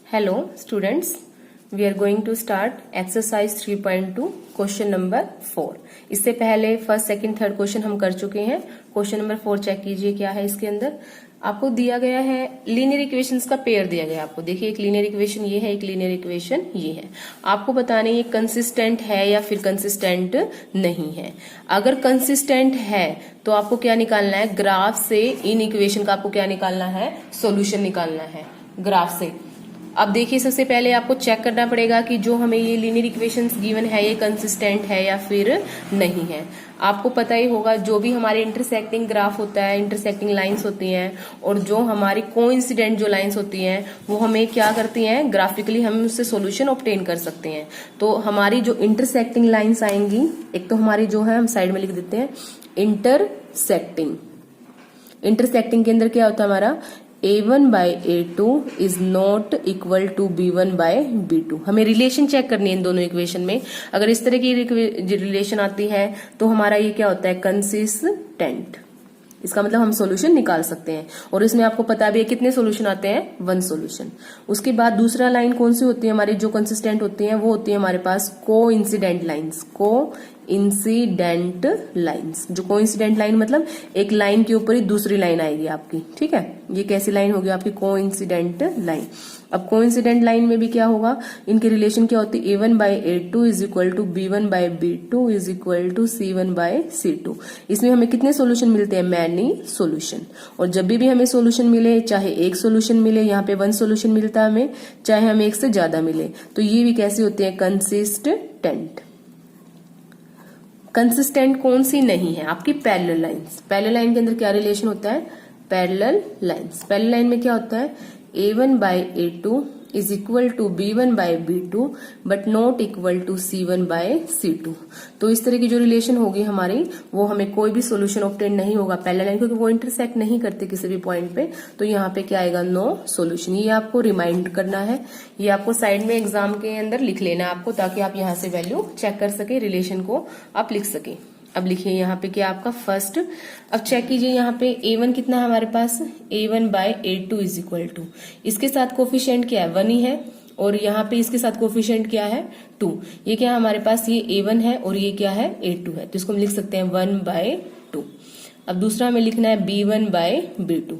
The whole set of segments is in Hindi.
Hello students, we are going to start exercise 3.2 question number 4। इससे पहले फर्स्ट सेकंड थर्ड क्वेश्चन हम कर चुके हैं। क्वेश्चन नंबर 4 चेक कीजिए क्या है इसके अंदर। आपको दिया गया है लीनियर इक्वेशंस का पेयर दिया गया है आपको। देखिए एक लीनियर इक्वेशन ये है, एक लीनियर इक्वेशन ये है। आपको बताना ये कंसिस्टेंट है या फिर कंसिस्टेंट नहीं है। अगर कंसिस्टेंट है तो आपको क्या निकालना है, ग्राफ से इन इक्वेशन का आपको क्या निकालना है, सोल्यूशन निकालना है ग्राफ से। अब देखिए सबसे पहले आपको चेक करना पड़ेगा कि जो हमें ये लीनियर इक्वेशंस गिवन है ये कंसिस्टेंट है या फिर नहीं है। आपको पता ही होगा जो भी हमारे इंटरसेक्टिंग ग्राफ होता है, इंटरसेक्टिंग लाइंस होती हैं और जो हमारी कोइंसिडेंट जो लाइंस होती हैं वो हमें क्या करती हैं, ग्राफिकली हम उससे सॉल्यूशन ऑब्टेन कर सकते हैं। तो हमारी जो इंटरसेक्टिंग लाइंस आएंगी, एक तो हमारी जो है हम साइड में लिख देते हैं इंटरसेक्टिंग। इंटरसेक्टिंग के अंदर क्या होता है हमारा, A1 by A2 is not equal to B1 by B2। हमें रिलेशन चेक करनी है इन दोनों इक्वेशन में। अगर इस तरह की रिलेशन आती है तो हमारा ये क्या होता है, कंसिस्टेंट। इसका मतलब हम सॉल्यूशन निकाल सकते हैं। और इसमें आपको पता भी है कितने सॉल्यूशन आते हैं, 1 सॉल्यूशन। उसके बाद दूसरा लाइन कौन सी होती है हमारी, जो कंसिस्टेंट होती है वो होती है हमारे पास कोइंसिडेंट लाइंस। कोइंसिडेंट लाइंस, जो कोइंसिडेंट लाइन मतलब एक लाइन के ऊपर ही दूसरी लाइन आएगी आपकी, ठीक है। ये कैसी लाइन होगी आपकी, कोइंसिडेंट लाइन। अब कोइंसिडेंट लाइन में भी क्या होगा, इनकी रिलेशन क्या होती है, A1 by A2 is equal to B1 by B2 is equal to C1 by C2। इसमें हमें कितने सॉल्यूशन मिलते हैं, मैनी सॉल्यूशन। और जब भी हमें सॉल्यूशन मिले, चाहे एक सॉल्यूशन मिले, यहाँ पे 1 सॉल्यूशन मिलता है हमें, चाहे हमें एक से ज्यादा मिले, तो ये भी कैसे होते हैं, कंसिस्टेंट। कंसिस्टेंट कौन सी नहीं है, आपकी पैरेलल लाइंस। पैरेलल लाइन के अंदर क्या रिलेशन होता है, पैरेलल लाइंस। पैरेलल लाइन में क्या होता है, A1 by A2 is equal to B1 by B2 but not equal to C1 by C2। तो इस तरह की जो रिलेशन होगी हमारी, वो हमें कोई भी सॉल्यूशन ऑब्टेन नहीं होगा पैरेलल लाइन, क्योंकि वो इंटरसेक्ट नहीं करते किसी भी पॉइंट पे। तो यहाँ पे क्या आएगा, नो सॉल्यूशन। ये आपको रिमाइंड करना है, ये आपको साइड में एग्जाम के अंदर लिख लेना है आपको, ताकि आप यहाँ से वैल्यू चेक कर सके, रिलेशन को आप लिख सके। अब लिखिए यहाँ पे क्या आपका फर्स्ट। अब चेक कीजिए यहाँ पे A1 कितना है हमारे पास, A1 by A2 is equal to, इसके साथ कोफिशिएंट क्या है, 1 ही है, और यहाँ पे इसके साथ कोफिशिएंट क्या है, 2। ये क्या है हमारे पास, ये A1 है और ये क्या है, A2 है, तो इसको हम लिख सकते हैं 1 by 2। अब दूसरा हमें लिखना है B1 by B2।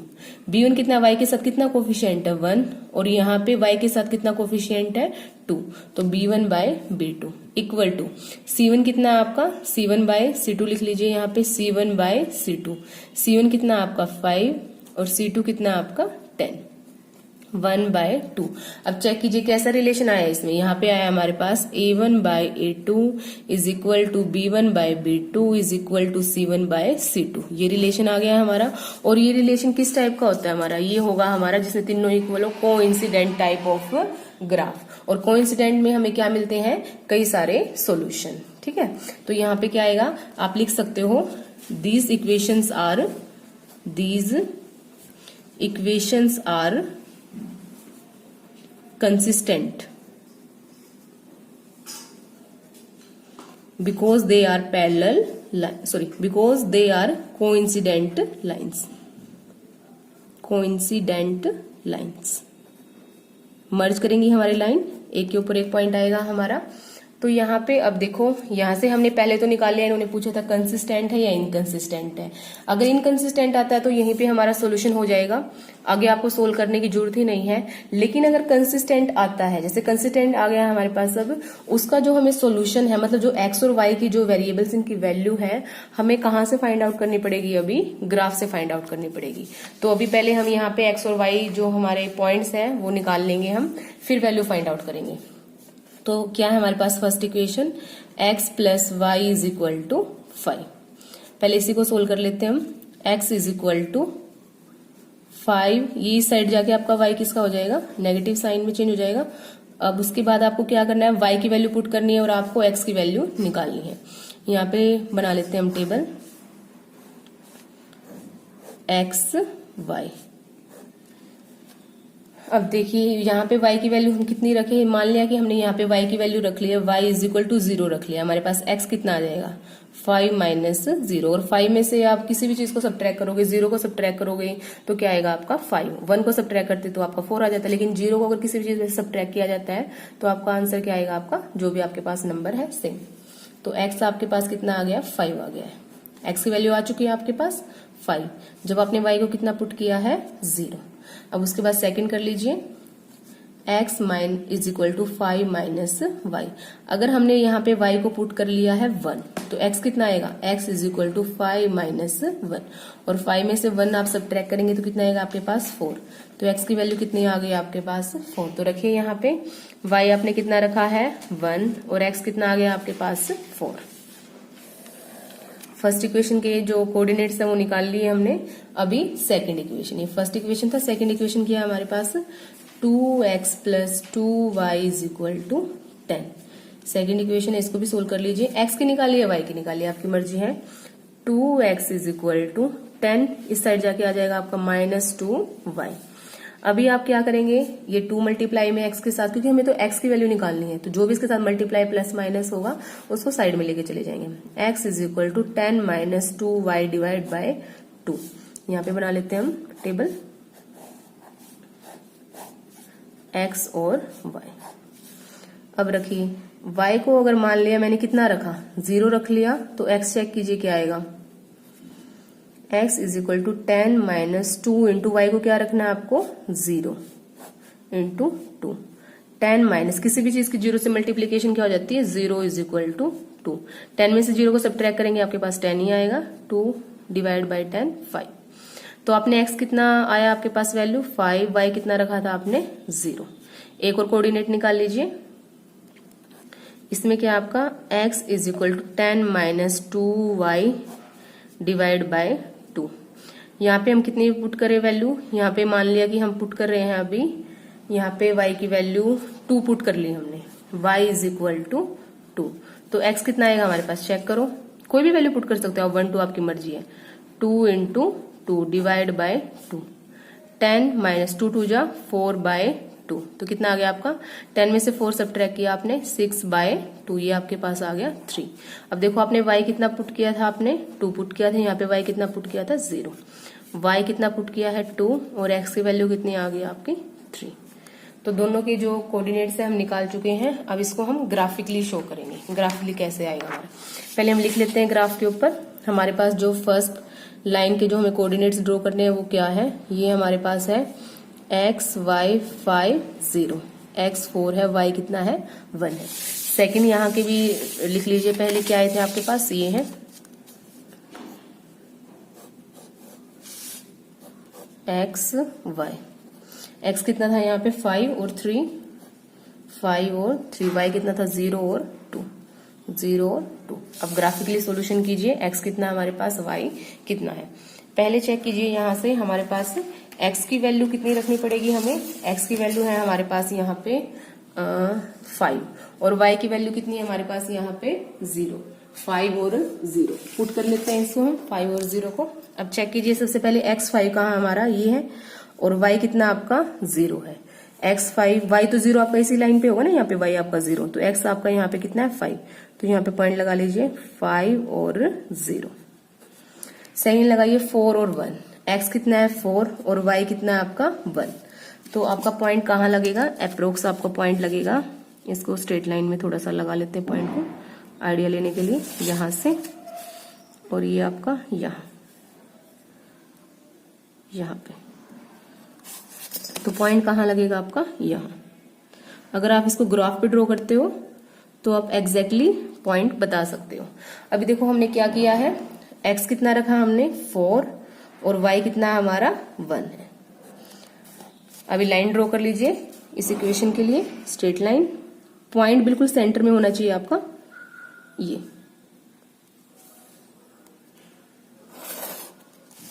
B1 कितना, y के साथ कितना कोफिशिएंट है, 1, और यहाँ पे y के साथ कितना कोफिशिएंट है, 2, तो B1 by B2 equal to C1 कितना है आपका, C1 by C2 लिख लीजिए यहाँ पे, C1 by C2। C1 कितना आपका 5 और C2 कितना आपका 10, 1 by 2। अब चेक कीजिए कैसा रिलेशन आया इसमें, यहाँ पे आया हमारे पास A1 by A2 is equal to B1 by B2 is equal to C1 by C2। ये रिलेशन आ गया हमारा। और ये रिलेशन किस टाइप का होता है हमारा, ये होगा हमारा जिसमें तीनों इक्वल हो, कोइंसिडेंट टाइप ऑफ ग्राफ। और कोइंसिडेंट में हमें क्या मिलते हैं, कई सारे सॉल्यूशन, ठीक है। तो यहाँ पे क्या आएगा, आप लिख सकते हो these equations are consistent because they are because they are coincident lines। Merge करेंगी हमारी लाइन, एक के ऊपर एक पॉइंट आएगा हमारा। तो यहाँ पे अब देखो, यहाँ से हमने पहले तो निकाल लिया, इन्होंने पूछा था कंसिस्टेंट है या इनकंसिस्टेंट है। अगर इनकंसिस्टेंट आता है तो यहीं पे हमारा सॉल्यूशन हो जाएगा, आगे आपको सोल्व करने की जरूरत ही नहीं है। लेकिन अगर कंसिस्टेंट आता है, जैसे कंसिस्टेंट आ गया हमारे पास, अब उसका जो हमें सॉल्यूशन है, मतलब जो एक्स और वाई की जो वेरिएबल्स इनकी वैल्यू है, हमें कहाँ से फाइंड आउट करनी पड़ेगी, अभी ग्राफ से फाइंड आउट करनी पड़ेगी। तो अभी पहले हम यहाँ पे एक्स और वाई जो हमारे पॉइंट्स है वो निकाल लेंगे हम, फिर वैल्यू फाइंड आउट करेंगे। तो क्या है हमारे पास first equation, x plus Y is equal to 5। पहले इसी को सोल्व कर लेते हैं हम। x इज इक्वल टू 5, ये इस साइड जाके आपका y किसका हो जाएगा, नेगेटिव साइन में चेंज हो जाएगा। अब उसके बाद आपको क्या करना है, y की वैल्यू पुट करनी है और आपको x की वैल्यू निकालनी है। यहाँ पे बना लेते हैं हम टेबल x y। अब देखिए यहाँ पे y की वैल्यू हम कितनी रखे, मान लिया कि हमने यहाँ पे y की वैल्यू रख लिया, y इज इक्वल टू 0 रख लिया, हमारे पास x कितना आ जाएगा, 5 माइनस 0, और 5 में से आप किसी भी चीज को सब्ट्रैक्ट करोगे, 0 को सब्ट्रैक्ट करोगे तो क्या आएगा आपका 5, 1 को सब्ट्रैक्ट करते तो आपका 4 आ जाता है, लेकिन 0 को अगर किसी भी चीज में सब्ट्रैक्ट किया जाता है तो आपका आंसर क्या आएगा, आपका जो भी आपके पास नंबर है सेम। तो x आपके पास कितना आ गया, 5 आ गया है। x की वैल्यू आ चुकी है आपके पास 5, जब आपने y को कितना पुट किया है 0। अब उसके बाद सेकंड कर लीजिए, x is equal to 5 minus Y. अगर हमने यहाँ पे y को पुट कर लिया है 1 तो x कितना आएगा, x is equal to 5 minus 1, और 5 में से 1 आप सब्ट्रैक्ट करेंगे तो कितना आएगा आपके पास 4। तो x की वैल्यू कितनी आ गई आपके पास 4। तो रखिए यहाँ पे y आपने कितना रखा है 1 और x कितना आ गया आपके पास 4। फर्स्ट इक्वेशन के जो कोऑर्डिनेट्स है वो निकाल लिए हमने। अभी सेकंड इक्वेशन, ये फर्स्ट इक्वेशन था, सेकंड इक्वेशन किया हमारे पास 2x plus 2y is equal to 10। Second equation है, इसको भी सोल्व कर लीजिए। x की निकालिए, y की निकालिए, आपकी मर्जी है। 2x इज इक्वल टू 10, इस साइड जाके आ जाएगा आपका -2y। अभी आप क्या करेंगे, ये 2 मल्टीप्लाई में x के साथ, क्योंकि हमें तो x की वैल्यू निकालनी है, तो जो भी इसके साथ मल्टीप्लाई प्लस माइनस होगा उसको साइड में लेके चले जाएंगे। x is equal to 10 minus 2y divide by 2। यहाँ पे बना लेते हैं हम टेबल x और y। अब रखिए y को अगर मान लिया मैंने कितना रखा 0 रख लिया, तो x चेक कीजिए क्या आएगा, x is equal to 10 minus 2 into Y को क्या रखना है आपको 0 इंटू 2। 10 माइनस किसी भी चीज की 0 से मल्टीप्लीकेशन क्या हो जाती है, 0 इज इक्वल टू 2। 10 में से 0 को सब्ट्रैक्ट करेंगे आपके पास 10 ही आएगा, 2 डिवाइड बाई 10 5। तो आपने x कितना आया आपके पास वैल्यू 5, y कितना रखा था आपने 0। एक और कोऑर्डिनेट निकाल लीजिए, इसमें क्या आपका x is equal to 10 minus 2y divide by 2। यहाँ पे हम कितनी पुट करें वैल्यू, यहाँ पे मान लिया कि हम पुट कर रहे हैं अभी, यहाँ पे y की वैल्यू 2 पुट कर ली हमने, y इज इक्वल टू 2। तो x कितना आएगा हमारे पास, चेक करो, कोई भी वैल्यू पुट कर सकते हो आप, 1 2 आपकी मर्जी है। 2 इंटू 2 डिवाइड बाय 2, 10 माइनस 2 2 जा 4 बाय 2, तो कितना आ गया आपका, 10 में से 4 सब्ट्रैक्ट किया आपने 6 बाय 2, ये आपके पास आ गया 3। अब देखो आपने y कितना पुट किया था, आपने 2 पुट किया था, यहाँ पे y कितना पुट किया था 0, y कितना पुट किया है 2, और x की वैल्यू कितनी आ गई आपकी 3। तो दोनों के जो कोऑर्डिनेट्स है हम निकाल चुके हैं। अब इसको हम ग्राफिकली शो करेंगे, ग्राफिकली कैसे आएगा हमारा, पहले हम लिख लेते हैं ग्राफ के ऊपर। हमारे पास जो फर्स्ट लाइन के जो हमें कोऑर्डिनेट्स ड्रॉ करने हैं वो क्या है, ये हमारे पास है x y 5 0, x 4 है, y कितना है 1 है। सेकंड यहाँ के भी लिख लीजिए, पहले क्या आए थे आपके पास, ये है x y, x कितना था यहाँ पे 5 और 3, 5 और 3, y कितना था 0 और 2, 0 और 2। अब ग्राफिकली सॉल्यूशन कीजिए, x कितना हमारे पास, y कितना है। पहले चेक कीजिए यहाँ से हमारे पास x की वैल्यू कितनी रखनी पड़ेगी हमें, x की वैल्यू है हमारे पास यहाँ पे 5, और y की वैल्यू कितनी है हमारे पास यहाँ पे 0, 5 और 0 पुट कर लेते हैं इसको हम, 5 और 0 को। अब चेक कीजिए सबसे पहले x 5 कहाँ हमारा, ये है, और y कितना आपका 0 है। x 5, y तो 0 आपका इसी लाइन पे होगा ना, यहाँ पे y आपका 0, तो x आपका यहाँ पे कितना है 5, तो यहाँ पे पॉइंट लगा लीजिए 5 और 0। सेकंड लगाइए 4 और 1, x कितना है 4 और y कितना है आपका 1, तो आपका पॉइंट कहाँ लगेगा, अप्रोक्स आपका पॉइंट लगेगा, इसको स्ट्रेट लाइन में थोड़ा सा लगा लेते हैं पॉइंट को आइडिया लेने के लिए, यहां से, और ये आपका यहाँ पे, तो पॉइंट कहाँ लगेगा आपका यहाँ। अगर आप इसको ग्राफ पे ड्रॉ करते हो तो आप एग्जैक्टली पॉइंट बता सकते हो। अभी देखो हमने क्या किया है, x कितना रखा हमने 4 और y कितना हमारा 1 है। अभी लाइन ड्रॉ कर लीजिए इस इक्वेशन के लिए, स्ट्रेट लाइन, पॉइंट बिल्कुल सेंटर में होना चाहिए आपका,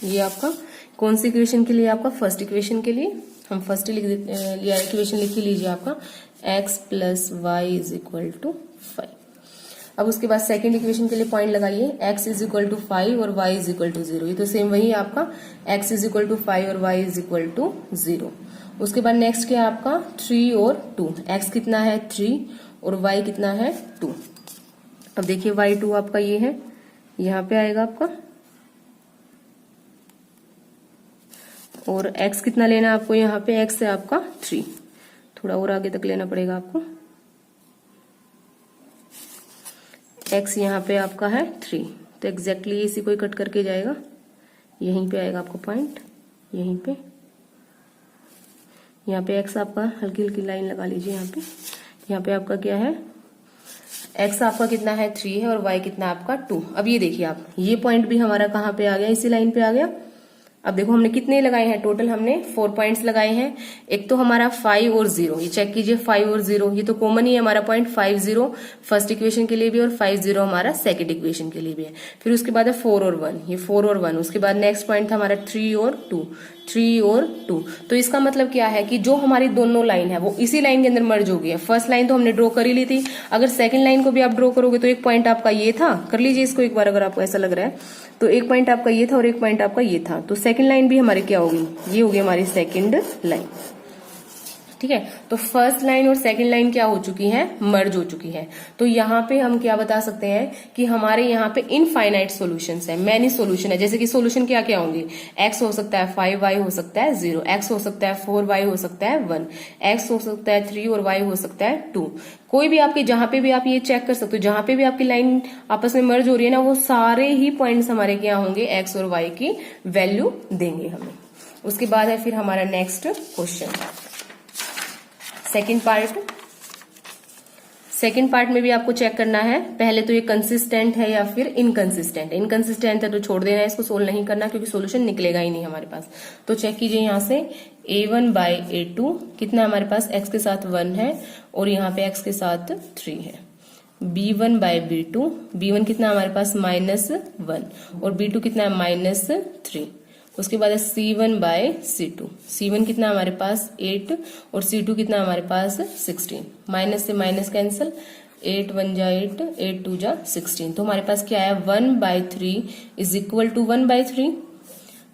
ये आपका कौन सी इक्वेशन के लिए, आपका फर्स्ट इक्वेशन के लिए। हम फर्स्ट इक्वेशन लिख ही लीजिए आपका x plus Y is equal to 5। अब उसके बाद सेकंड इक्वेशन के लिए पॉइंट लगाइए, x इज इक्वल टू 5 और y इज इक्वल टू 0, ये तो सेम वही है आपका, x इज इक्वल टू 5 और y इज इक्वल टू 0। उसके बाद नेक्स्ट क्या है आपका 3 और 2, x कितना है 3 और y कितना है 2। अब देखिए y2 आपका ये है, यहाँ पे आएगा आपका, और x कितना लेना है आपको, यहाँ पे x है आपका 3, थोड़ा और आगे तक लेना पड़ेगा आपको। x यहाँ पे आपका है 3, तो एग्जैक्टली इसी को ही कट करके जाएगा, यहीं पे आएगा आपको पॉइंट, यहीं पे। यहाँ पे x आपका हल्की हल्की लाइन लगा लीजिए यहाँ पे आपका क्या है, x आपका कितना है 3 है, और y कितना आपका 2। अब ये देखिए आप, ये पॉइंट भी हमारा कहाँ पे आ गया, इसी लाइन पे आ गया। अब देखो हमने कितने लगाए हैं, टोटल हमने 4 पॉइंट्स लगाए हैं। एक तो हमारा 5 और 0, ये चेक कीजिए 5 और 0, ये तो कॉमन ही है हमारा पॉइंट, 5 0 फर्स्ट इक्वेशन के लिए भी और 5 0 हमारा सेकंड इक्वेशन के लिए भी है। फिर उसके बाद है 4 और 1, ये 4 और 1। उसके बाद नेक्स्ट पॉइंट था हमारा 3 और 2, 3 और 2। तो इसका मतलब क्या है कि जो हमारी दोनों लाइन है वो इसी लाइन के अंदर मर्ज हो गई है। फर्स्ट लाइन तो हमने ड्रॉ कर ही ली थी, अगर सेकंड लाइन को भी आप ड्रॉ करोगे तो एक पॉइंट आपका ये था, कर लीजिए इसको एक बार अगर आपको ऐसा लग रहा है, तो एक पॉइंट आपका ये था और एक पॉइंट आपका ये था, तो सेकंड लाइन भी हमारी क्या होगी, ये होगी हमारी सेकंड लाइन। ठीक है, तो फर्स्ट लाइन और सेकंड लाइन क्या हो चुकी है, मर्ज हो चुकी है। तो यहाँ पे हम क्या बता सकते हैं कि हमारे यहाँ पे इनफाइनाइट सॉल्यूशंस है, मैनी सॉल्यूशन है। जैसे कि सॉल्यूशन क्या क्या होंगे, x हो सकता है 5y हो सकता है 0, x हो सकता है 4y हो सकता है 1, x हो सकता है 3 और y हो सकता है 2। कोई भी आपके, जहां पे भी आप ये चेक कर सकते हो, जहां पे भी आपकी लाइन आपस में मर्ज हो रही है ना, वो सारे ही पॉइंट्स हमारे क्या होंगे, x और y की वैल्यू देंगे हमें। उसके बाद है फिर हमारा नेक्स्ट क्वेश्चन, सेकेंड पार्ट में भी आपको चेक करना है, पहले तो ये कंसिस्टेंट है या फिर इनकंसिस्टेंट है। इनकंसिस्टेंट है तो छोड़ देना है, इसको सोल्व नहीं करना क्योंकि सोल्यूशन निकलेगा ही नहीं हमारे पास। तो चेक कीजिए यहाँ से a1/a2 कितना हमारे पास, x के साथ 1 है और यहाँ पे x के साथ 3 है। b1/b2, b1 कितना हमारे पास -1 और b2 कितना है -3। उसके बाद है c1/c2, c1 कितना हमारे पास 8 और c2 कितना हमारे पास 16। माइनस से माइनस कैंसिल, 8 1 जा 8, 8 2 जा 16। तो हमारे पास क्या है, 1/3 is equal to 1/3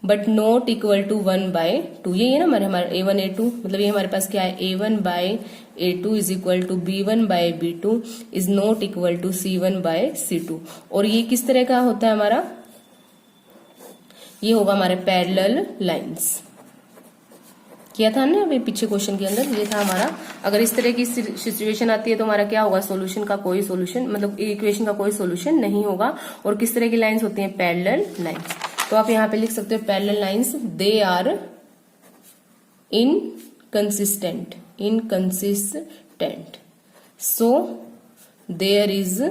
but not equal to 1/2। ये है ना हमारा a1 a2, मतलब ये हमारे पास क्या है, a1/a2 is equal to b1/b2 is not equal to c1/c2। और ये किस तरह का होता है हमारा, ये होगा हमारे पैरेलल लाइंस। किया था ना अभी पीछे क्वेश्चन के अंदर, ये था हमारा। अगर इस तरह की सिचुएशन आती है तो हमारा क्या होगा, सॉल्यूशन का कोई सॉल्यूशन, मतलब इक्वेशन का कोई सॉल्यूशन नहीं होगा। और किस तरह की लाइंस होती हैं, पैरेलल लाइंस। तो आप यहाँ पे लिख सकते हो parallel lines, they are inconsistent, so there is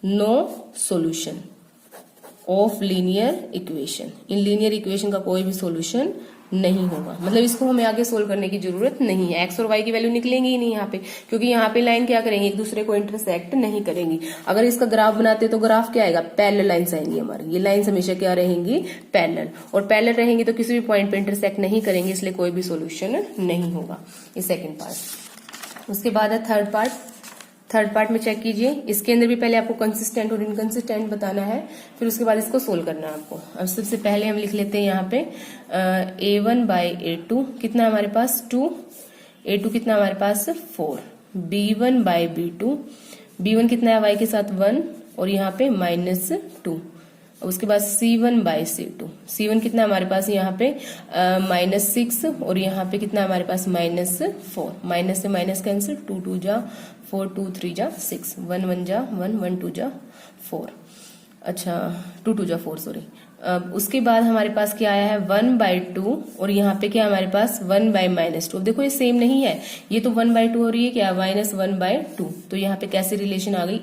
no solution of linear equation. इन लीनियर इक्वेशन का कोई भी सॉल्यूशन नहीं होगा, मतलब इसको हमें आगे सोल्व करने की जरूरत नहीं है। एक्स और वाई की वैल्यू निकलेंगी ही नहीं यहाँ पे, क्योंकि यहाँ पे लाइन क्या करेंगी, एक दूसरे को इंटरसेक्ट नहीं करेंगी। अगर इसका ग्राफ बनाते तो ग्राफ क्या आएगा, पैरेलल लाइंस आएंगी हमारी। ये लाइंस हमेशा क्या रहेंगी, पैरेलल, और पैरेलल रहेंगी तो किसी भी पॉइंट पे इंटरसेक्ट नहीं करेंगे, इसलिए कोई भी सोल्यूशन नहीं होगा। ये सेकेंड पार्ट। उसके बाद है थर्ड पार्ट में चेक कीजिए, इसके अंदर भी पहले आपको कंसिस्टेंट और इनकंसिस्टेंट बताना है, फिर उसके बाद इसको सोल्व करना है आपको। अब सबसे पहले हम लिख लेते हैं यहाँ पे a1/a2 कितना है हमारे पास 2, a2 कितना हमारे पास 4, b1/b2, b1 कितना है y के साथ 1 और यहाँ पे -2। उसके बाद c1/c2, c1 कितना हमारे पास यहाँ पे -6 और यहाँ पे कितना हमारे पास -4। माइनस से माइनस कैंसिल, 2 2 जा 4, 2 3 जा 6, 1 1 जा 1, 1 2 जा 4, अच्छा 2 2 जा 4 सॉरी। उसके बाद हमारे पास क्या आया है 1/2 और यहाँ पे क्या हमारे पास 1/-2। अब देखो ये सेम नहीं है, ये तो 1/2 और ये क्या -1/2। तो यहाँ पे कैसे रिलेशन आ गई,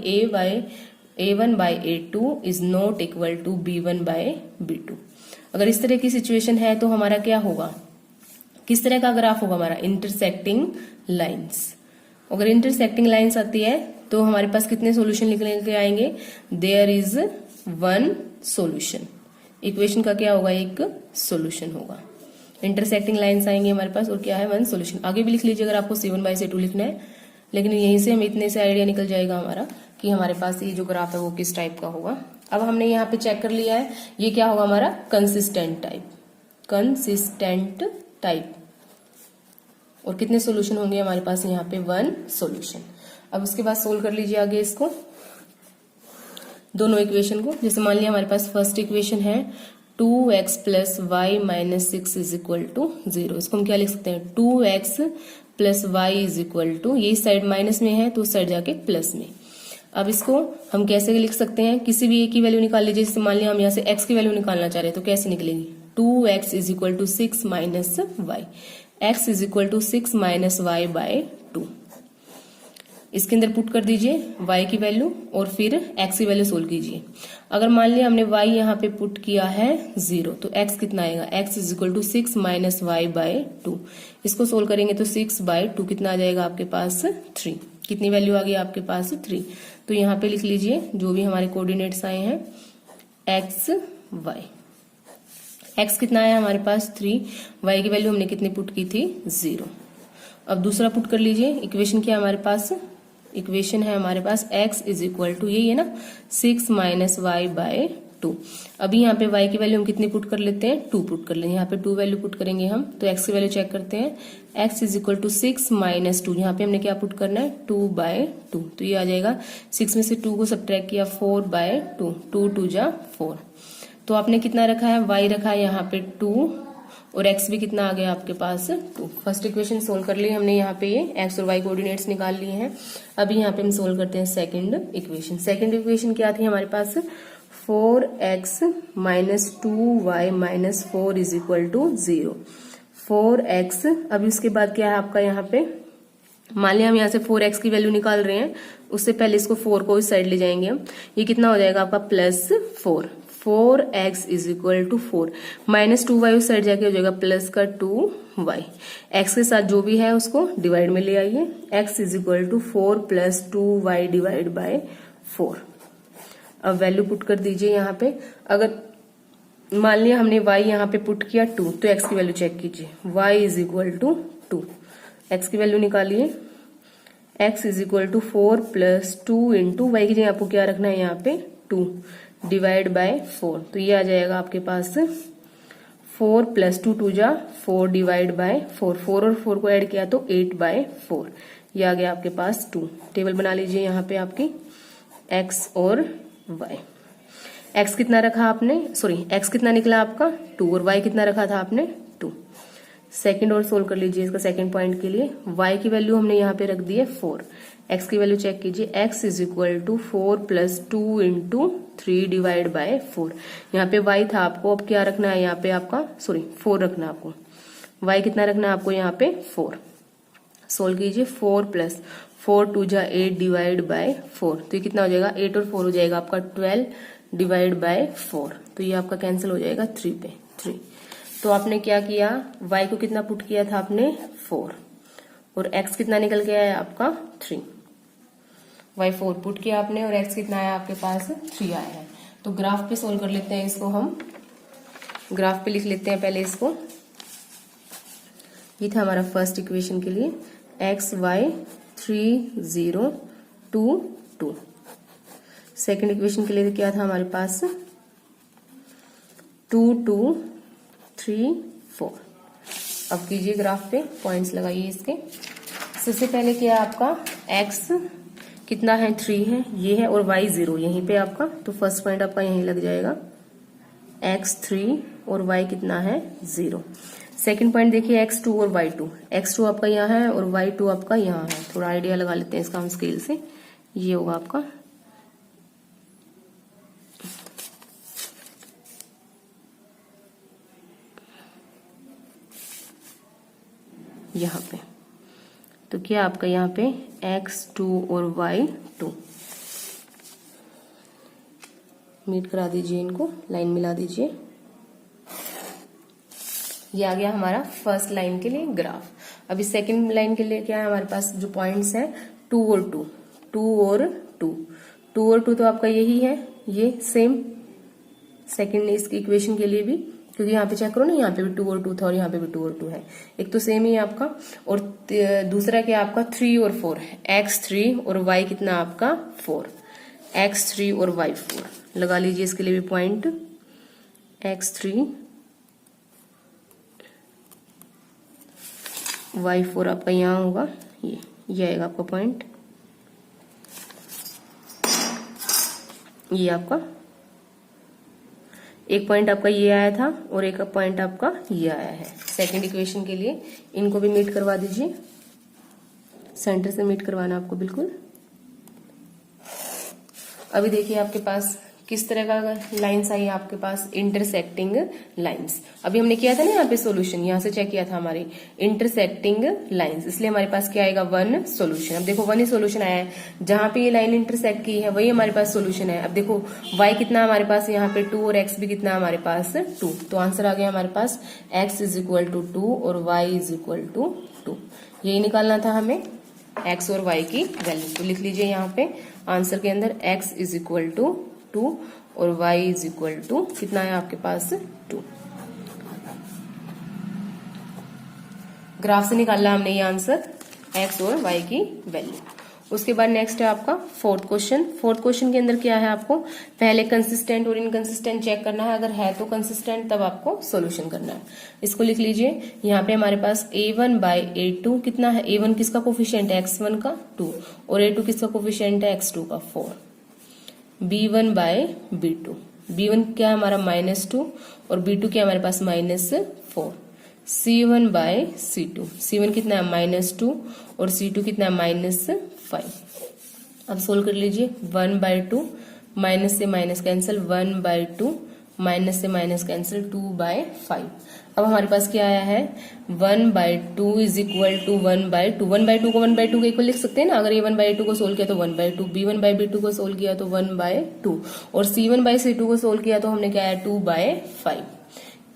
a1/a2 is not equal to b1/b2। अगर इस तरह की सिचुएशन है तो हमारा क्या होगा, किस तरह का ग्राफ होगा हमारा, इंटरसेक्टिंग लाइंस। अगर इंटरसेक्टिंग लाइंस आती है तो हमारे पास कितने सॉल्यूशन निकल के आएंगे, there is one solution. Equation का क्या होगा, एक सॉल्यूशन होगा। इंटरसेक्टिंग लाइंस आएंगे हमारे पास और क्या है, वन सॉल्यूशन। आगे भी लिख लीजिए अगर आपको c1/c2 लिखना है, लेकिन यहीं से हम इतने से आइडिया निकल जाएगा हमारा कि हमारे पास ये जो ग्राफ है वो किस टाइप का होगा। अब हमने यहाँ पे चेक कर लिया है, ये क्या होगा हमारा कंसिस्टेंट टाइप। और कितने सॉल्यूशन होंगे हमारे पास यहाँ पे, वन सॉल्यूशन। अब उसके बाद सोल्व कर लीजिए आगे इसको। दोनों इक्वेशन को। जैसे मान लिया हमारे पास फर्स्ट इक्वेशन है 2x plus Y minus 6 is equal to 0। इसको हम क्या लिख सकते हैं, 2x plus Y is equal to, ये साइड माइनस में है तो उस साइड जाके प्लस में। अब इसको हम कैसे लिख सकते हैं, किसी भी एक की वैल्यू निकाल लीजिए। जैसे मान लिया हम यहाँ से x की वैल्यू निकालना चाह रहे हैं तो कैसे निकलेगी, 2x is equal to 6 minus Y, x is equal to 6 minus Y by 2। इसके अंदर पुट कर दीजिए y की वैल्यू और फिर x की वैल्यू सोल्व कीजिए। अगर मान लिया हमने y यहाँ पे पुट किया है 0 तो x कितना आएगा, x is equal to 6 minus Y by 2। इसको सोल्व करेंगे तो 6 बाय 2 कितना आ जाएगा आपके पास 3। कितनी वैल्यू आ गई आपके पास 3। तो यहाँ पे लिख लीजिए जो भी हमारे कोऑर्डिनेट्स आए हैं x y। x कितना आया हमारे पास 3, y की वैल्यू हमने कितनी पुट की थी 0। अब दूसरा पुट कर लीजिए। इक्वेशन क्या है हमारे पास, इक्वेशन है हमारे पास x इज इक्वल टू यही है ना 6 माइनस वाई बाय 2। अभी यहाँ पे y की वैल्यू हम कितनी पुट कर लेते हैं, 2 पुट कर लेंगे। यहाँ पे 2 वैल्यू पुट करेंगे हम तो x की वैल्यू चेक करते हैं, x is equal to 6 minus 2। यहाँ पे हमने क्या पुट करना है 2 बाय 2। तो ये आ जाएगा 6 में से 2 को सब्ट्रैक्ट किया 4 बाय 2, 2 2 जा 4। तो आपने कितना रखा है, y रखा है यहाँ पे 2 और x भी कितना आ गया आपके पास 2। फर्स्ट इक्वेशन सोल्व कर ली हमने, यहाँ पे ये x और y कोऑर्डिनेट्स निकाल लिए हैं। अभी यहाँ पे हम सोल्व करते हैं सेकंड इक्वेशन। सेकंड इक्वेशन क्या थी हमारे पास, 4x minus 2y minus 4 is equal to 0। 4x, अभी उसके बाद क्या है आपका यहाँ पे, मान लिया हम यहाँ से 4x की वैल्यू निकाल रहे हैं, उससे पहले इसको 4 को इस साइड ले जाएंगे हम। ये कितना हो जाएगा आपका plus 4। 4x is equal to 4 minus 2y उस साइड जाके हो जाएगा प्लस का 2y। x के साथ जो भी है उसको डिवाइड में ले आइए। x is equal to 4 plus 2y divide by 4। अब वैल्यू पुट कर दीजिए यहाँ पे। अगर मान लिया हमने y यहाँ पे पुट किया 2 तो x की वैल्यू चेक कीजिए, y is equal to 2। x की वैल्यू निकालिए, x is equal to 4 plus 2 into y की जगह आपको क्या रखना है यहाँ पे 2 डिवाइड बाय 4। तो ये आ जाएगा आपके पास 4 प्लस 2 2 जा 4 डिवाइड बाय 4। 4 और 4 को ऐड किया तो 8 बाय 4। ये आ गया आपके पास 2। टेबल बना लीजिए यहाँ पे आपकी x और y। x कितना रखा आपने, सॉरी x कितना निकला आपका 2 और y कितना रखा था आपने 2। सेकंड और सोल्व कर लीजिए इसका सेकंड पॉइंट के लिए। y की वैल्यू हमने यहाँ पे रख दी है 4। x की वैल्यू चेक कीजिए, x is equal to 4 plus 2 into 3 divide by 4। यहाँ पे y था आपको, अब क्या रखना है यहाँ पे आपका, सॉरी 4 रखना है आपको। y कितना रखना है आपको यहाँ पे 4। सोल्व कीजिए, 4 प्लस 4 2 जा 8 डिवाइड बाय 4। तो ये कितना हो जाएगा 8 और 4 हो जाएगा आपका 12 डिवाइड बाय 4। तो ये आपका कैंसिल हो जाएगा 3 पे 3। तो आपने क्या किया, y को कितना पुट किया था आपने 4 और x कितना निकल के आया आपका 3। y 4 पुट किया आपने और x कितना आया आपके पास 3 आया है। तो ग्राफ पे सोल्व कर लेते हैं इसको, हम ग्राफ पे लिख लेते हैं पहले इसको। ये था हमारा फर्स्ट इक्वेशन के लिए x y 3 0 2 2। सेकेंड इक्वेशन के लिए क्या था हमारे पास 2 2 3 4। अब कीजिए ग्राफ पे पॉइंट्स लगाइए इसके। सबसे पहले क्या है आपका x कितना है 3 है ये है और y 0 यहीं पे आपका, तो फर्स्ट पॉइंट आपका यहीं लग जाएगा x 3 और y कितना है 0। सेकंड पॉइंट देखिए x 2 और y 2। x 2 आपका यहाँ है और y 2 आपका यहाँ है। थोड़ा आइडिया लगा लेते हैं इसका हम स्केल से। ये होगा आपका यहाँ पे, तो क्या आपका यहाँ पे x 2 और y 2। मीट करा दीजिए इनको, लाइन मिला दीजिए। ये आ गया हमारा फर्स्ट लाइन के लिए ग्राफ। अभी सेकंड लाइन के लिए क्या है हमारे पास जो पॉइंट्स है 2 और 2 2 और 2 2 और 2 तो आपका यही है, ये सेम सेकंड इसकी इक्वेशन के लिए भी, क्योंकि यहाँ पे चेक करो ना, यहाँ पे भी 2 और 2 था और यहाँ पे भी 2 और 2 है। एक तो सेम ही है आपका, और दूसरा क्या आपका 3 और 4 है, x 3 और y कितना आपका 4, x 3 और y 4 लगा लीजिए इसके लिए भी पॉइंट। x 3 y 4 आपका यहाँ होगा, ये आएगा आपका पॉइंट। ये आपका एक पॉइंट आपका ये आया था और एक पॉइंट आपका ये आया है। सेकंड इक्वेशन के लिए इनको भी मीट करवा दीजिए, सेंटर से मीट करवाना आपको बिल्कुल। अभी देखिए आपके पास किस तरह का लाइंस आई आपके पास, इंटरसेक्टिंग लाइंस। अभी हमने किया था ना यहाँ पे सॉल्यूशन, यहाँ से चेक किया था हमारी इंटरसेक्टिंग लाइंस, इसलिए हमारे पास क्या आएगा, वन सॉल्यूशन। अब देखो वन ही सॉल्यूशन आया है, जहां पे ये लाइन इंटरसेक्ट की है वही हमारे पास सॉल्यूशन है। अब देखो y कितना हमारे पास यहाँ पे 2 और x भी कितना हमारे पास 2, तो आंसर आ गया हमारे पास x इज इक्वल टू 2 और y इज इक्वल टू 2। यही निकालना था हमें x और y की वैल्यू। तो लिख लीजिए यहाँ पे आंसर के अंदर x इज इक्वल टू 2 और y इज इक्वल टू कितना है आपके पास 2। ग्राफ से निकालना हमने ये आंसर x और y की वैल्यू। उसके बाद नेक्स्ट है आपका फोर्थ क्वेश्चन। फोर्थ क्वेश्चन के अंदर क्या है, आपको पहले कंसिस्टेंट और इनकंसिस्टेंट चेक करना है, अगर है तो कंसिस्टेंट तब आपको सॉल्यूशन करना है। इसको लिख लीजिए यहाँ पे हमारे पास a1 बाई a2 कितना है, a1 किसका कोफिशिएंट है x1 का 2 और a2 किसका कोफिशिएंट है x2 का 4, b1 बाय b2, b1 क्या है हमारा -2 और b2 क्या है हमारे पास -4, c1 बाय c2, c1 कितना है -2 और c2 कितना है -5। अब सोल्व कर लीजिए 1 बाय 2, माइनस से माइनस कैंसिल, 1 बाय 2 माइनस से माइनस कैंसिल, 2 बाय 5। अब हमारे पास क्या आया है 1 by 2 is equal to 1 by 2। 1 by 2 को 1 बाय 2 के इक्वल लिख सकते हैं ना, अगर ये 1 बाय 2 को सोल्व किया तो 1 बाय 2, b1 बाय b2 को सोल्व किया तो 1 बाय 2 और c1 बाय c2 को सोल्व किया तो हमने क्या है 2 बाय 5।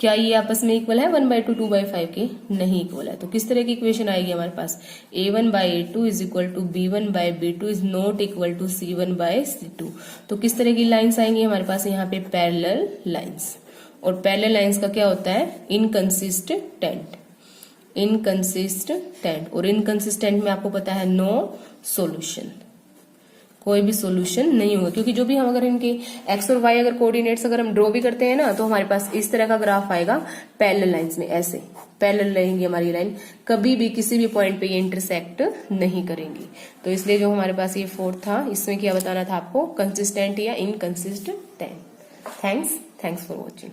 क्या ये आपस में इक्वल है 1 बाय 2 2 बाय 5 के? नहीं इक्वल है। तो किस तरह की इक्वेशन आएगी हमारे पास, a1 by a2 is equal to b1 by b2 is not equal to c1 by c2। तो किस तरह की लाइंस आएंगी हमारे पास यहाँ पे, पैरेलल लाइंस। और पैरेलल लाइंस का क्या होता है, इनकंसिस्टेंट, इनकंसिस्टेंट। और इनकंसिस्टेंट में आपको पता है नो सॉल्यूशन, कोई भी सॉल्यूशन नहीं होगा, क्योंकि जो भी हम अगर इनके x और y अगर कोऑर्डिनेट्स अगर हम ड्रॉ भी करते हैं ना, तो हमारे पास इस तरह का ग्राफ आएगा पैरेलल लाइंस में, ऐसे पैरेलल रहेंगी हमारी लाइन, कभी भी किसी भी पॉइंट पे ये इंटरसेक्ट नहीं करेंगी। तो इसलिए जो हमारे पास ये फोर्थ था, इसमें क्या बताना था आपको, कंसिस्टेंट या इनकंसिस्टेंट। Thanks for watching.